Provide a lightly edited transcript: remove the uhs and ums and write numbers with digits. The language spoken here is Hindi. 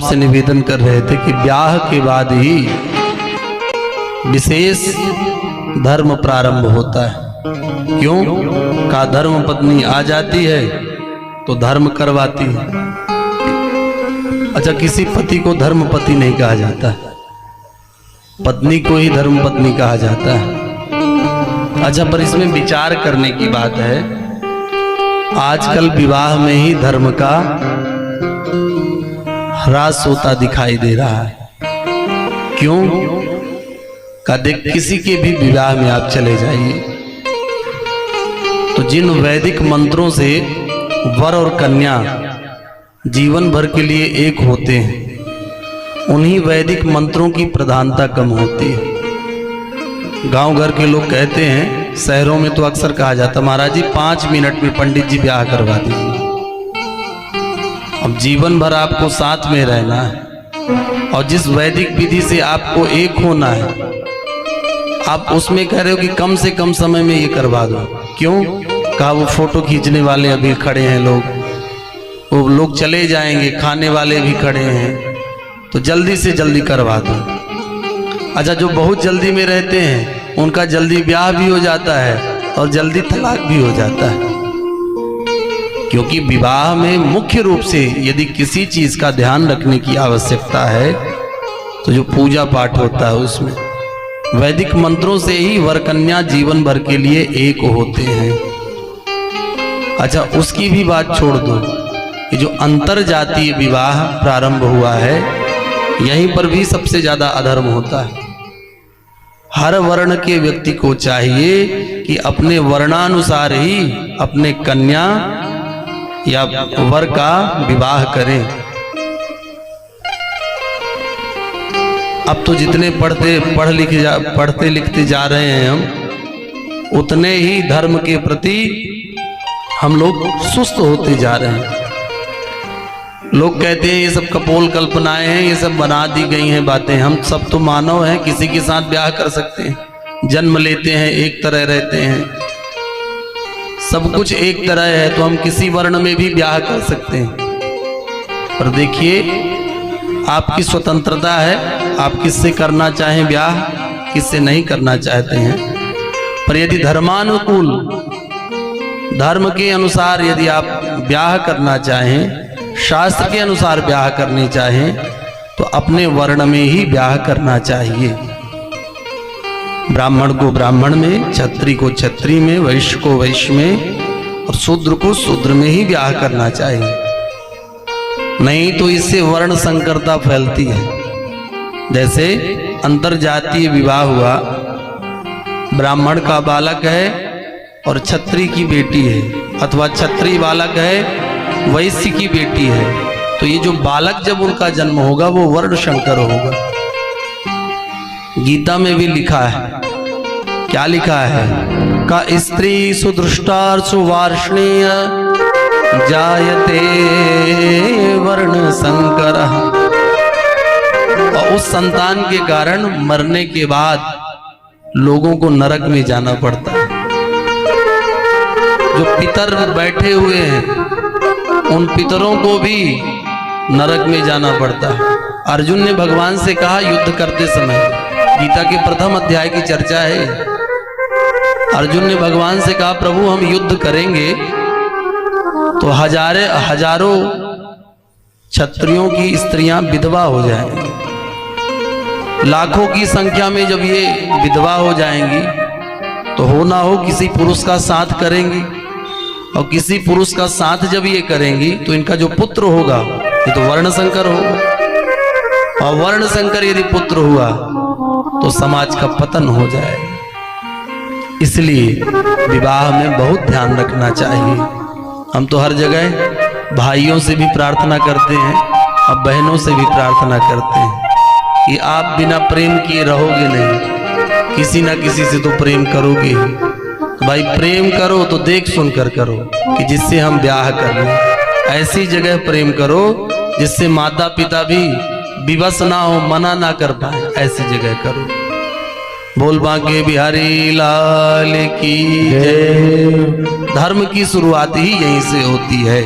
आपसे निवेदन कर रहे थे कि ब्याह के बाद ही विशेष धर्म प्रारंभ होता है। क्यों? का धर्म पत्नी आ जाती है तो धर्म करवाती है। अच्छा, किसी पति को धर्म पति नहीं कहा जाता, पत्नी को ही धर्म पत्नी कहा जाता है। अच्छा, पर इसमें विचार करने की बात है, आजकल विवाह में ही धर्म का ह्रास होता दिखाई दे रहा है। क्यों? का देख, किसी के भी विवाह में आप चले जाइए तो जिन वैदिक मंत्रों से वर और कन्या जीवन भर के लिए एक होते हैं, उन्हीं वैदिक मंत्रों की प्रधानता कम होती है। गांव घर के लोग कहते हैं, शहरों में तो अक्सर कहा जाता, महाराज जी 5 मिनट में पंडित जी ब्याह करवा दीजिए। अब जीवन भर आपको साथ में रहना है और जिस वैदिक विधि से आपको एक होना है, आप उसमें कह रहे हो कि कम से कम समय में ये करवा दो। क्यों? कहा वो फोटो खींचने वाले अभी खड़े हैं, वो लोग चले जाएंगे, खाने वाले भी खड़े हैं, तो जल्दी से जल्दी करवा दो। अच्छा, जो बहुत जल्दी में रहते हैं उनका जल्दी ब्याह भी हो जाता है और जल्दी तलाक भी हो जाता है। क्योंकि विवाह में मुख्य रूप से यदि किसी चीज का ध्यान रखने की आवश्यकता है तो जो पूजा पाठ होता है उसमें वैदिक मंत्रों से ही वर कन्या जीवन भर के लिए एक होते हैं। अच्छा, उसकी भी बात छोड़ दो, ये जो अंतर जातीय विवाह प्रारंभ हुआ है, यहीं पर भी सबसे ज्यादा अधर्म होता है। हर वर्ण के व्यक्ति को चाहिए कि अपने वर्णानुसार ही अपने कन्या या वर का विवाह करें। अब तो जितने पढ़ते लिखते जा रहे हैं हम, उतने ही धर्म के प्रति हम लोग सुस्त होते जा रहे हैं। लोग कहते हैं ये सब कपोल कल्पनाएं हैं, ये सब बना दी गई हैं बातें। हम सब तो मानव हैं, किसी के साथ ब्याह कर सकते हैं, जन्म लेते हैं, एक तरह रहते हैं, सब कुछ एक तरह है, तो हम किसी वर्ण में भी ब्याह कर सकते हैं। पर देखिए, आपकी स्वतंत्रता है, आप किससे करना चाहें ब्याह, किससे नहीं करना चाहते हैं। पर यदि धर्मानुकूल, धर्म के अनुसार यदि आप ब्याह करना चाहें, शास्त्र के अनुसार ब्याह करने चाहें, तो अपने वर्ण में ही ब्याह करना चाहिए। ब्राह्मण को ब्राह्मण में, क्षत्रिय को क्षत्रिय में, वैश्य को वैश्य में और शूद्र को शूद्र में ही ब्याह करना चाहिए। नहीं तो इससे वर्ण संकरता फैलती है। जैसे अंतरजातीय विवाह हुआ, ब्राह्मण का बालक है और क्षत्रिय की बेटी है, अथवा क्षत्रिय बालक है वैश्य की बेटी है, तो ये जो बालक जब उनका जन्म होगा वो वर्ण संकर होगा। गीता में भी लिखा है, क्या लिखा है? का स्त्री सुदृष्टार सुवार्ष्णीय जायते वर्ण संकर। और उस संतान के कारण मरने के बाद लोगों को नरक में जाना पड़ता है। जो पितर बैठे हुए हैं उन पितरों को भी नरक में जाना पड़ता है। अर्जुन ने भगवान से कहा युद्ध करते समय, गीता के प्रथम अध्याय की चर्चा है, अर्जुन ने भगवान से कहा प्रभु हम युद्ध करेंगे तो हजारों क्षत्रियों की स्त्रियां विधवा हो जाएंगी। लाखों की संख्या में जब ये विधवा हो जाएंगी तो हो ना हो किसी पुरुष का साथ करेंगी, और किसी पुरुष का साथ जब ये करेंगी तो इनका जो पुत्र होगा ये तो वर्ण संकर होगा, और वर्ण संकर यदि पुत्र हुआ तो समाज का पतन हो जाएगा। इसलिए विवाह में बहुत ध्यान रखना चाहिए। हम तो हर जगह भाइयों से भी प्रार्थना करते हैं और बहनों से भी प्रार्थना करते हैं कि आप बिना प्रेम किए रहोगे नहीं, किसी ना किसी से तो प्रेम करोगे। भाई प्रेम करो तो देख सुन कर करो कि जिससे हम ब्याह कर लें, ऐसी जगह प्रेम करो जिससे माता पिता भी विवश ना हो, मना ना कर पाए, ऐसी जगह करो। बोल बांके बिहारी लाल की जय। धर्म की शुरुआत ही यहीं से होती है।